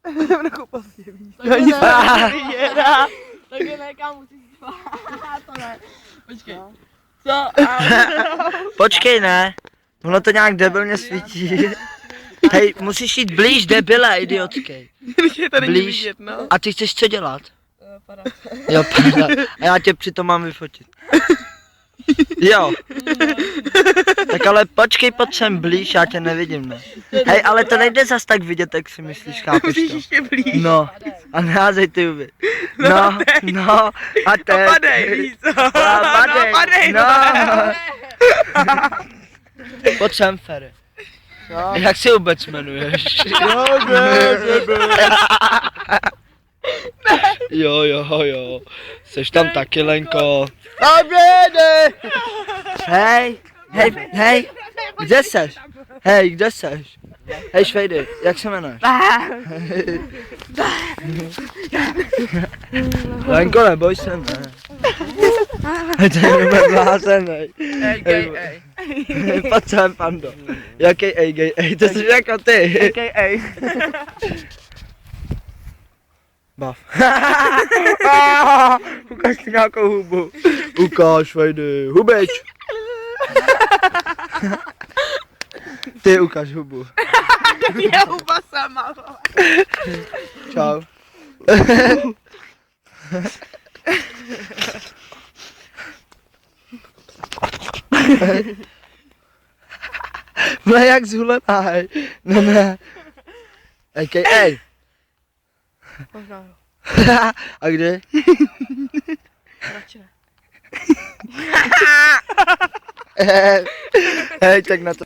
Trochu pozdě, víš. Takže ne, kámo, musíš spát, to ne. Počkej. Co? Počkej, ne. Ono to nějak debilně svítí. Hej, musíš jít blíž, debile, idiotský. Je to není Blíž. vidět, no. A ty chceš co dělat? Padá. Jo, padat. A já tě přitom mám vyfotit. Jo. Tak ale počkej, pojď sem blíž, já tě nevidím, ne. Hej, ale to nejde zas tak vidět, jak si myslíš, chápeš Musíš to? ještě blíž. No. A neházej ty huby. No, no. A teď. Padej, víš co? Padej. No, padej, No. no. Pojď sem, Ferry. Jak se vůbec jmenuješ? Jo. Seš tam taky, Lenko. Hej, kde seš? Hej, kde seš? Hej, Švejdy, jak se jmenuješ? Lenko, neboj se, ne. Hej, to je jenom blázenej. Ej. Pojď sem, pando. Jaký ej, to jsi jako ty. Ej. Bav. Ukaž si nějakou hubu. Ukáž, Vejdy, hubič. Ty ukaž hubu. Je huba sama. Čau. Ne, jak zhulená, hej. Ne. Ej. Možná jo. A kde? Radši ne. Hej, tak na to.